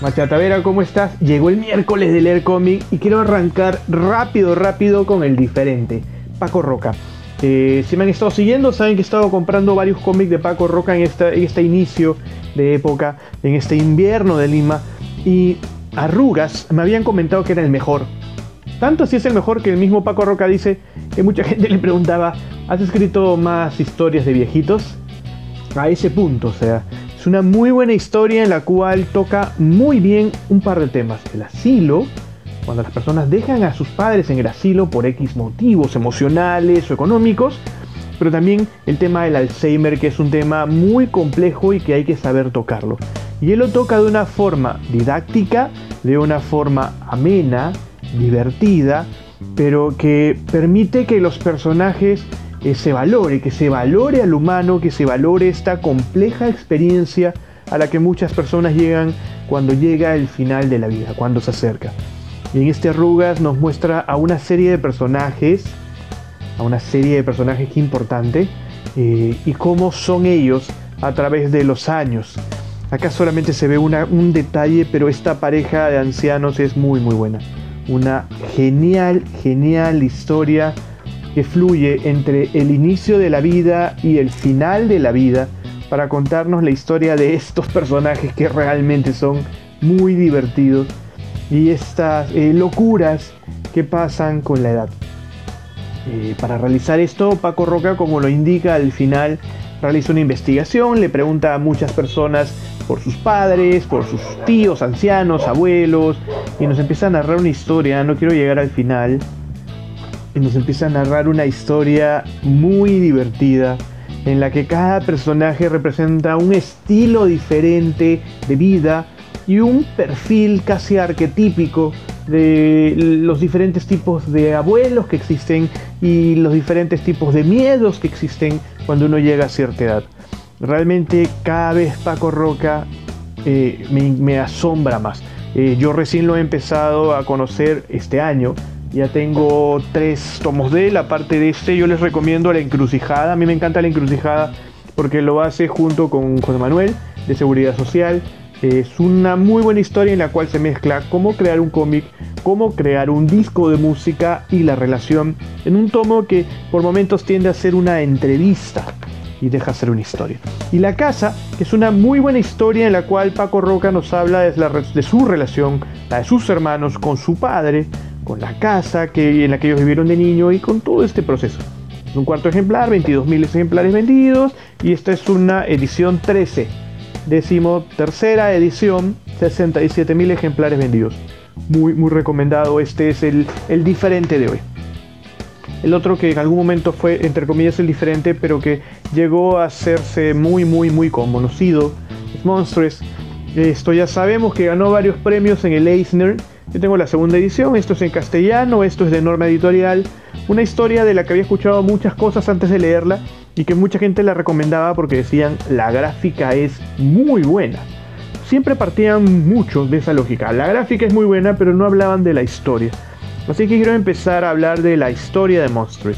Machatavera, ¿cómo estás? Llegó el miércoles de leer cómic y quiero arrancar rápido con el diferente, Paco Roca. Si me han estado siguiendo, saben que he estado comprando varios cómics de Paco Roca en este inicio de época, en este invierno de Lima. Y Arrugas me habían comentado que era el mejor. Tanto así es el mejor que el mismo Paco Roca dice que mucha gente le preguntaba: ¿has escrito más historias de viejitos? A ese punto, o sea, es una muy buena historia en la cual toca muy bien un par de temas. El asilo, cuando las personas dejan a sus padres en el asilo por X motivos emocionales o económicos, pero también el tema del Alzheimer, que es un tema muy complejo y que hay que saber tocarlo. Y él lo toca de una forma didáctica, de una forma amena, divertida, pero que permite que los personajes que se valore al humano, que se valore esta compleja experiencia a la que muchas personas llegan cuando llega el final de la vida, cuando se acerca. Y en este Arrugas nos muestra a una serie de personajes, que importante, y cómo son ellos a través de los años. Acá solamente se ve un detalle, pero esta pareja de ancianos es muy buena. Una genial historia que fluye entre el inicio de la vida y el final de la vida para contarnos la historia de estos personajes que realmente son muy divertidos y estas locuras que pasan con la edad. Para realizar esto, Paco Roca, como lo indica al final, realiza una investigación, le pregunta a muchas personas por sus padres, por sus tíos, ancianos, abuelos, y nos empieza a narrar una historia. No quiero llegar al final. Y nos empieza a narrar una historia muy divertida en la que cada personaje representa un estilo diferente de vida y un perfil casi arquetípico de los diferentes tipos de abuelos que existen y los diferentes tipos de miedos que existen cuando uno llega a cierta edad. Realmente cada vez Paco Roca me asombra más. Yo recién lo he empezado a conocer este año. Ya tengo 3 tomos de él. Aparte de este, yo les recomiendo La Encrucijada. A mí me encanta La Encrucijada porque lo hace junto con José Manuel de Seguridad Social. Es una muy buena historia en la cual se mezcla cómo crear un cómic, cómo crear un disco de música y la relación en un tomo que por momentos tiende a ser una entrevista y deja ser una historia. Y La Casa, que es una muy buena historia en la cual Paco Roca nos habla de su relación, la de sus hermanos con su padre, con la casa en la que ellos vivieron de niño y con todo este proceso. Es un cuarto ejemplar, 22.000 ejemplares vendidos, y esta es una edición 13, 13ª edición, 67.000 ejemplares vendidos. Muy recomendado. Este es el diferente de hoy. El otro que en algún momento fue, entre comillas, el diferente, pero que llegó a hacerse muy conocido, es Monstruos. Esto ya sabemos que ganó varios premios en el Eisner. Yo tengo la segunda edición, esto es en castellano, esto es de Norma Editorial. Una historia de la que había escuchado muchas cosas antes de leerla y que mucha gente la recomendaba porque decían: la gráfica es muy buena. Siempre partían muchos de esa lógica. La gráfica es muy buena, pero no hablaban de la historia. Así que quiero empezar a hablar de la historia de Monstruos.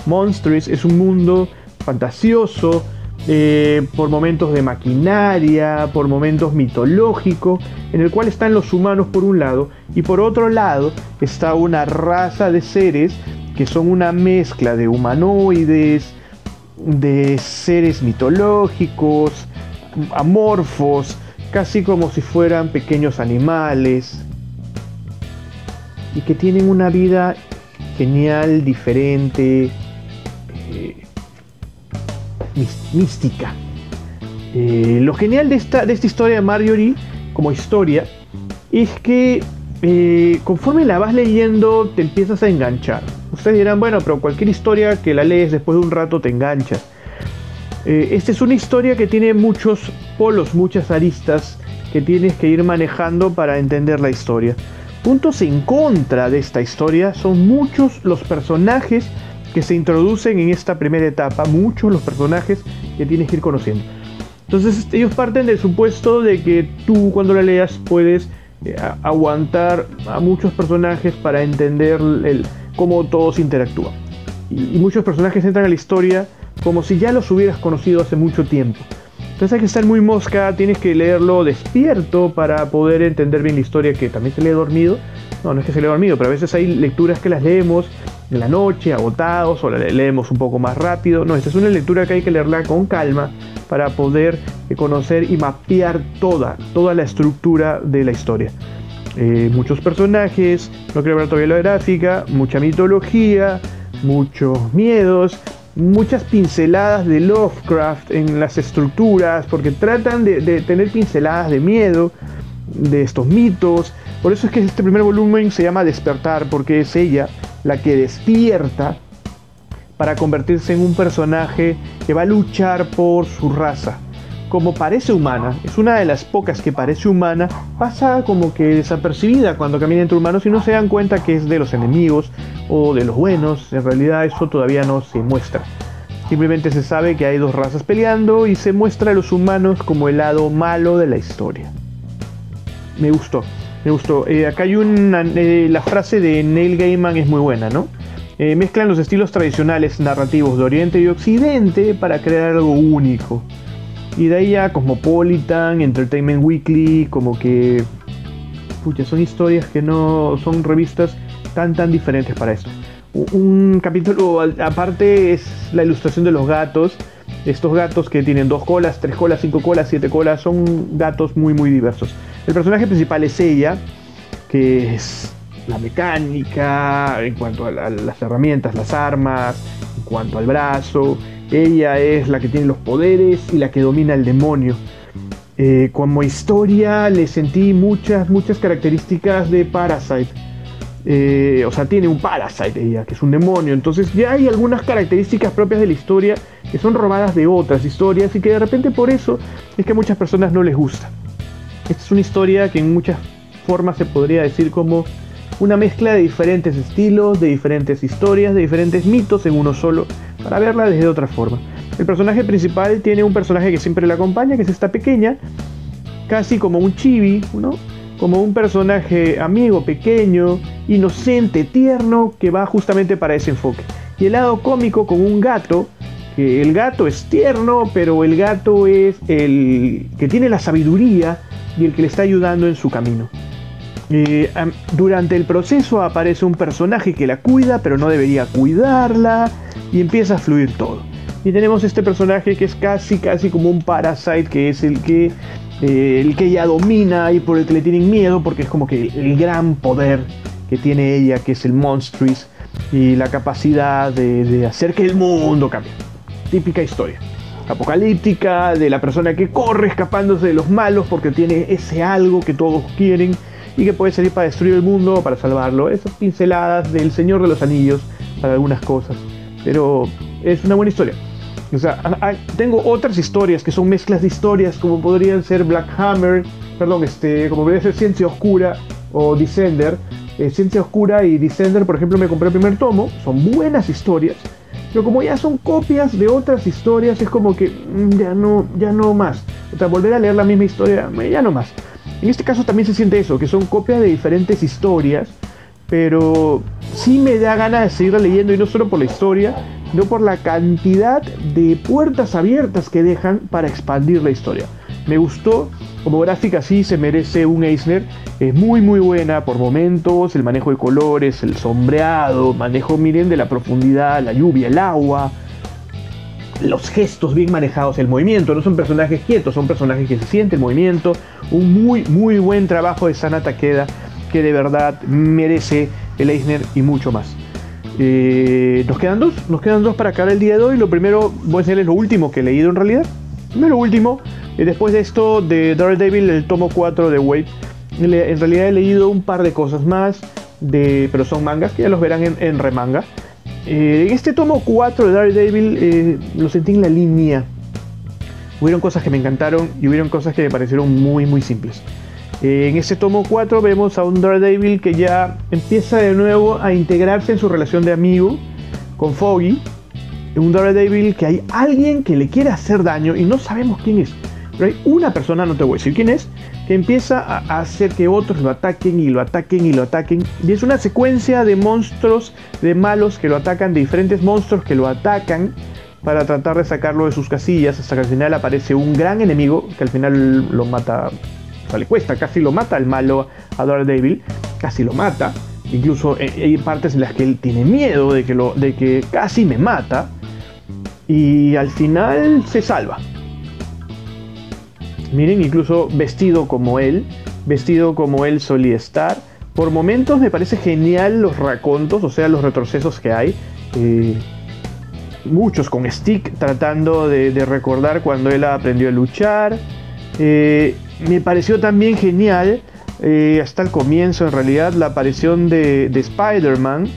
Monstruos es un mundo fantasioso, por momentos de maquinaria, por momentos mitológico, en el cual están los humanos por un lado y por otro lado está una raza de seres que son una mezcla de humanoides, de seres mitológicos, amorfos, casi como si fueran pequeños animales y que tienen una vida genial, diferente, mística. Lo genial de esta historia de Marjorie como historia es que conforme la vas leyendo te empiezas a enganchar. Ustedes dirán: bueno, pero cualquier historia que la lees después de un rato te enganchas. Esta es una historia que tiene muchos polos, muchas aristas que tienes que ir manejando para entender la historia. Puntos en contra de esta historia: son muchos los personajes que se introducen en esta primera etapa, muchos los personajes que tienes que ir conociendo. Entonces ellos parten del supuesto de que tú, cuando la leas, puedes aguantar a muchos personajes para entender cómo todos interactúan. Y muchos personajes entran a la historia como si ya los hubieras conocido hace mucho tiempo. Entonces hay que estar muy mosca, tienes que leerlo despierto para poder entender bien la historia, que también se lee dormido. No es que se lee dormido, pero a veces hay lecturas que las leemos en la noche, agotados, o la leemos un poco más rápido. No, esta es una lectura que hay que leerla con calma para poder conocer y mapear toda la estructura de la historia. Muchos personajes, no quiero hablar todavía de la gráfica, mucha mitología, muchos miedos, muchas pinceladas de Lovecraft en las estructuras, porque tratan de tener pinceladas de miedo, de estos mitos. Por eso es que este primer volumen se llama Despertar, porque es ella la que despierta para convertirse en un personaje que va a luchar por su raza. Como parece humana, es una de las pocas que parece humana, pasa como que desapercibida cuando camina entre humanos y no se dan cuenta que es de los enemigos o de los buenos. En realidad eso todavía no se muestra. Simplemente se sabe que hay dos razas peleando y se muestra a los humanos como el lado malo de la historia. Me gustó. Acá hay la frase de Neil Gaiman es muy buena, ¿no? Mezclan los estilos tradicionales narrativos de Oriente y Occidente para crear algo único. Y de ahí ya Cosmopolitan, Entertainment Weekly, como que... Pucha, son historias que no... Son revistas tan diferentes para esto. Un capítulo aparte es la ilustración de los gatos. Estos gatos que tienen 2 colas, 3 colas, 5 colas, 7 colas, son gatos muy diversos. El personaje principal es ella, que es la mecánica, en cuanto a las herramientas, las armas, en cuanto al brazo. Ella es la que tiene los poderes y la que domina el demonio. Como historia le sentí muchas características de Parasite. O sea, tiene un Parasite ella, que es un demonio. Entonces ya hay algunas características propias de la historia que son robadas de otras historias y que de repente por eso es que a muchas personas no les gusta. Esta es una historia que en muchas formas se podría decir como una mezcla de diferentes estilos, de diferentes historias, de diferentes mitos en uno solo, para verla desde otra forma. El personaje principal tiene un personaje que siempre la acompaña, que es esta pequeña, casi como un chibi, ¿no? Como un personaje amigo, pequeño, inocente, tierno, que va justamente para ese enfoque. Y el lado cómico con un gato, que el gato es tierno, pero el gato es el que tiene la sabiduría y el que le está ayudando en su camino. Durante el proceso aparece un personaje que la cuida, pero no debería cuidarla, y empieza a fluir todo. Y tenemos este personaje que es casi como un Parasite, que es el que ella domina y por el que le tienen miedo, porque es como que el gran poder que tiene ella, que es el Monstrous, y la capacidad de hacer que el mundo cambie. Típica historia apocalíptica de la persona que corre escapándose de los malos porque tiene ese algo que todos quieren y que puede salir para destruir el mundo o para salvarlo. Esas pinceladas del Señor de los Anillos para algunas cosas, pero es una buena historia. O sea, tengo otras historias que son mezclas de historias, como podrían ser Black Hammer, como podría ser Ciencia Oscura o Descender. Ciencia Oscura y Descender, por ejemplo, me compré el primer tomo, son buenas historias, pero como ya son copias de otras historias, es como que ya no más. O sea, volver a leer la misma historia, ya no más. En este caso también se siente eso, que son copias de diferentes historias, pero sí me da ganas de seguir leyendo, y no solo por la historia, sino por la cantidad de puertas abiertas que dejan para expandir la historia. Me gustó, como gráfica sí se merece un Eisner, es muy buena por momentos, el manejo de colores, el sombreado, manejo, miren, de la profundidad, la lluvia, el agua, los gestos bien manejados, el movimiento, no son personajes quietos, son personajes que se sienten movimiento, un muy buen trabajo de Sana Takeda, que de verdad merece el Eisner y mucho más. Nos quedan dos para acabar el día de hoy. Lo primero, voy a enseñarles lo último que he leído en realidad. No lo último, después de esto de Daredevil, el tomo 4 de Wade. En realidad he leído un par de cosas más, pero son mangas que ya los verán en remanga. En este tomo 4 de Daredevil lo sentí en la línea. Hubieron cosas que me encantaron y hubieron cosas que me parecieron muy simples. En este tomo 4 vemos a un Daredevil que ya empieza de nuevo a integrarse en su relación de amigo con Foggy. Un Daredevil que hay alguien que le quiere hacer daño y no sabemos quién es. Pero hay una persona, no te voy a decir quién es, que empieza a hacer que otros lo ataquen y lo ataquen y lo ataquen. Y es una secuencia de monstruos, de malos que lo atacan, de diferentes monstruos que lo atacan. para tratar de sacarlo de sus casillas, hasta que al final aparece un gran enemigo que al final lo mata, o sea, le cuesta, casi lo mata al malo a Daredevil, casi lo mata. Incluso hay partes en las que él tiene miedo de que casi me mata, y al final se salva. Miren, incluso vestido como él solía estar. Por momentos me parece genial los racontos, o sea, los retrocesos que hay. Muchos con Stick tratando de recordar cuando él aprendió a luchar. Me pareció también genial, hasta el comienzo en realidad, la aparición de Spider-Man.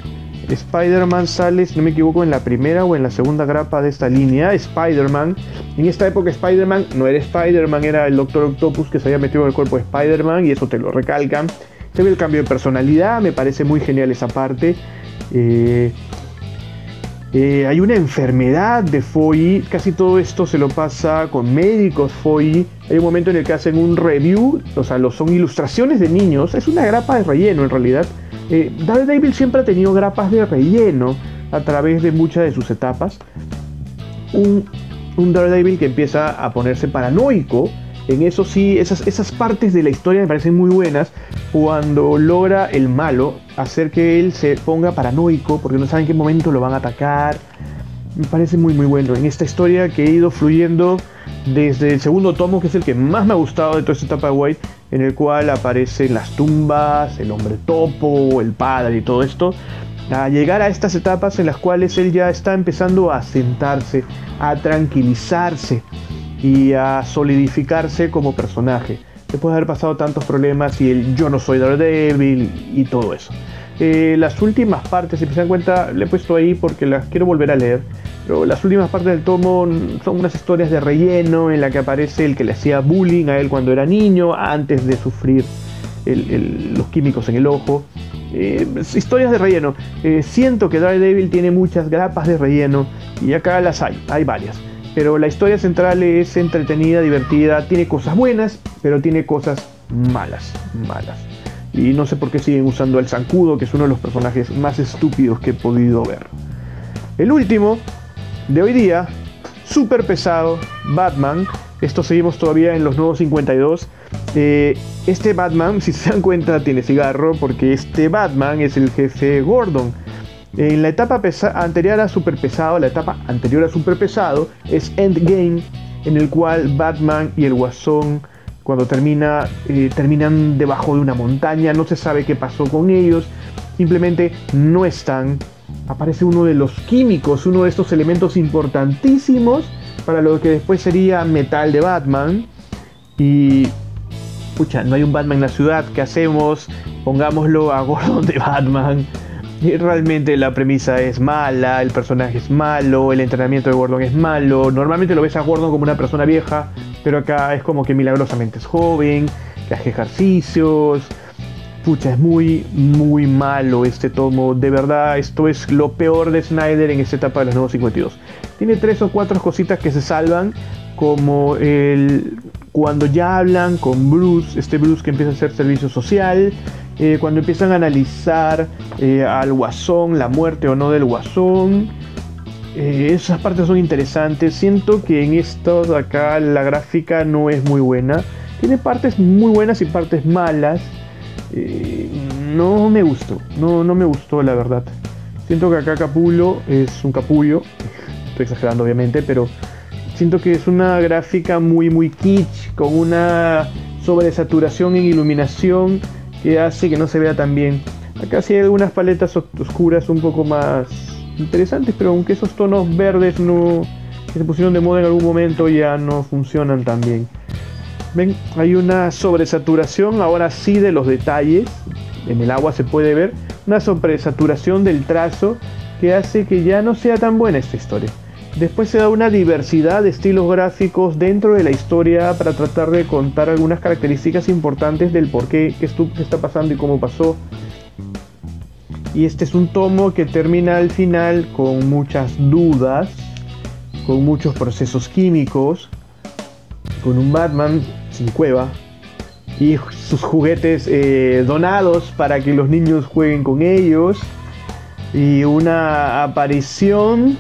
Spider-Man sale, si no me equivoco, en la primera o en la segunda grapa de esta línea. Spider-Man, en esta época Spider-Man no era Spider-Man, era el Doctor Octopus que se había metido en el cuerpo de Spider-Man, y eso te lo recalcan. Se ve el cambio de personalidad, me parece muy genial esa parte. Hay una enfermedad de Foy, casi todo esto se lo pasa con médicos Foy. Hay un momento en el que hacen un review, o sea, son ilustraciones de niños, es una grapa de relleno en realidad. Daredevil siempre ha tenido grapas de relleno a través de muchas de sus etapas. Un Daredevil que empieza a ponerse paranoico. En eso sí, esas partes de la historia me parecen muy buenas, cuando logra el malo hacer que él se ponga paranoico porque no sabe en qué momento lo van a atacar. Me parece muy muy bueno en esta historia que ha ido fluyendo desde el segundo tomo, que es el que más me ha gustado de toda esta etapa de White, en el cual aparecen las tumbas, el hombre topo, el padre y todo esto, a llegar a estas etapas en las cuales él ya está empezando a sentarse, a tranquilizarse y a solidificarse como personaje, después de haber pasado tantos problemas y el yo no soy Daredevil y todo eso. Las últimas partes, si se dan cuenta, le he puesto ahí porque las quiero volver a leer, pero las últimas partes del tomo son unas historias de relleno en la que aparece el que le hacía bullying a él cuando era niño, antes de sufrir los químicos en el ojo. Historias de relleno. Siento que Daredevil tiene muchas grapas de relleno, y acá las hay varias. Pero la historia central es entretenida, divertida, tiene cosas buenas, pero tiene cosas malas. Y no sé por qué siguen usando al Zancudo, que es uno de los personajes más estúpidos que he podido ver. El último de hoy día, súper pesado, Batman. Esto seguimos todavía en los nuevos 52. Este Batman, si se dan cuenta, tiene cigarro, porque este Batman es el jefe Gordon. En la etapa anterior a Super Pesado, es Endgame, en el cual Batman y el Guasón, cuando terminan debajo de una montaña, no se sabe qué pasó con ellos, simplemente no están. Aparece uno de los químicos, uno de estos elementos importantísimos para lo que después sería Metal de Batman. Y pucha, no hay un Batman en la ciudad, ¿qué hacemos? Pongámoslo a Gordon de Batman. Y realmente la premisa es mala, el personaje es malo, el entrenamiento de Gordon es malo. Normalmente lo ves a Gordon como una persona vieja, pero acá es como que milagrosamente es joven, que hace ejercicios. Pucha, es muy muy malo este tomo. De verdad, esto es lo peor de Snyder en esta etapa de los nuevos 52. Tiene 3 o 4 cositas que se salvan, como cuando ya hablan con Bruce, este Bruce que empieza a hacer servicio social, cuando empiezan a analizar al Guasón, la muerte o no del Guasón. Esas partes son interesantes. Siento que en esto de acá la gráfica no es muy buena. Tiene partes muy buenas y partes malas. No me gustó, no me gustó, la verdad. Siento que acá Capullo es un capullo. Estoy exagerando obviamente, pero siento que es una gráfica muy muy kitsch, con una sobresaturación en iluminación que hace que no se vea tan bien. Acá sí hay algunas paletas oscuras un poco más interesantes, pero aunque esos tonos verdes que se pusieron de moda en algún momento ya no funcionan tan bien. Ven, hay una sobresaturación ahora sí de los detalles. En el agua se puede ver una sobresaturación del trazo que hace que ya no sea tan buena esta historia. Después se da una diversidad de estilos gráficos dentro de la historia para tratar de contar algunas características importantes del por qué está pasando y cómo pasó. Y este es un tomo que termina al final con muchas dudas, con muchos procesos químicos, con un Batman sin cueva y sus juguetes donados para que los niños jueguen con ellos, y una aparición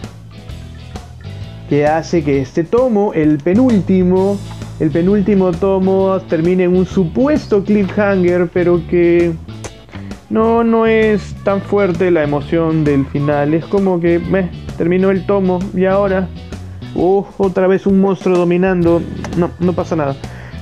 que hace que este tomo, el penúltimo tomo, termine en un supuesto cliffhanger, pero que no es tan fuerte la emoción del final. Es como que terminó el tomo y ahora otra vez un monstruo dominando. No pasa nada.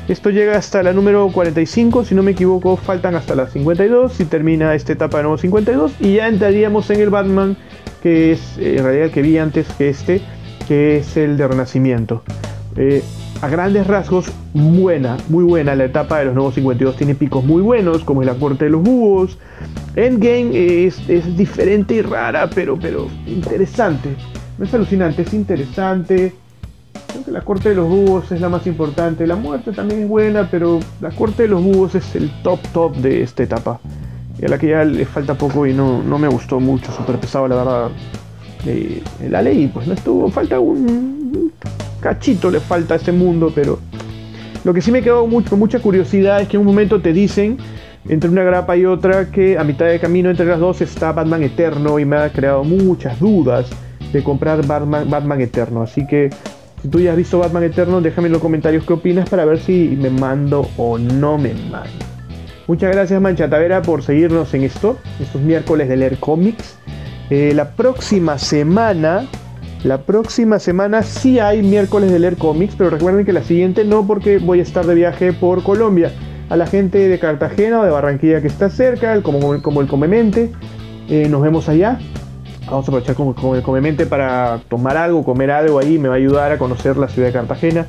Esto llega hasta la número 45, si no me equivoco, faltan hasta las 52 y termina esta etapa de nuevo 52 y ya entraríamos en el Batman que es en realidad el que vi antes que que es el de Renacimiento. A grandes rasgos, muy buena la etapa de los nuevos 52, tiene picos muy buenos, como es la corte de los búhos. Endgame es diferente y rara, pero interesante. No es alucinante, es interesante. Creo que la corte de los búhos es la más importante. La muerte también es buena, pero la corte de los búhos es el top de esta etapa. Y a la que ya le falta poco y no me gustó mucho, súper pesado la verdad. La ley pues no estuvo, falta un cachito, le falta a este mundo, pero lo que sí me quedó con mucha curiosidad es que en un momento te dicen, entre una grapa y otra, que a mitad de camino entre las dos está Batman Eterno y me ha creado muchas dudas de comprar Batman Eterno, así que si tú ya has visto Batman Eterno, déjame en los comentarios qué opinas para ver si me mando o no me mando. Muchas gracias Mancha Tavera por seguirnos en estos miércoles de leer cómics. La próxima semana sí hay miércoles de leer cómics, pero recuerden que la siguiente no, porque voy a estar de viaje por Colombia. A la gente de Cartagena o de Barranquilla que está cerca, como el Comemente, nos vemos allá. Vamos a aprovechar como el Comemente para tomar algo, comer algo ahí, me va a ayudar a conocer la ciudad de Cartagena.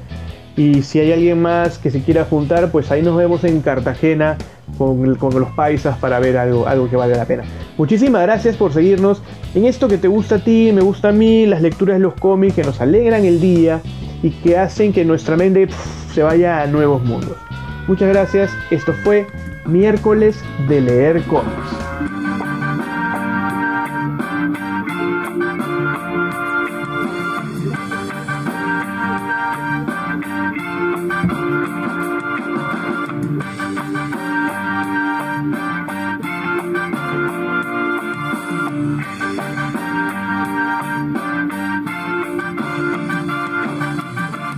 Y si hay alguien más que se quiera juntar, pues ahí nos vemos en Cartagena con los paisas para ver algo que vale la pena. Muchísimas gracias por seguirnos en esto que te gusta a ti, me gusta a mí, las lecturas de los cómics que nos alegran el día y que hacen que nuestra mente se vaya a nuevos mundos. Muchas gracias, esto fue miércoles de leer cómics.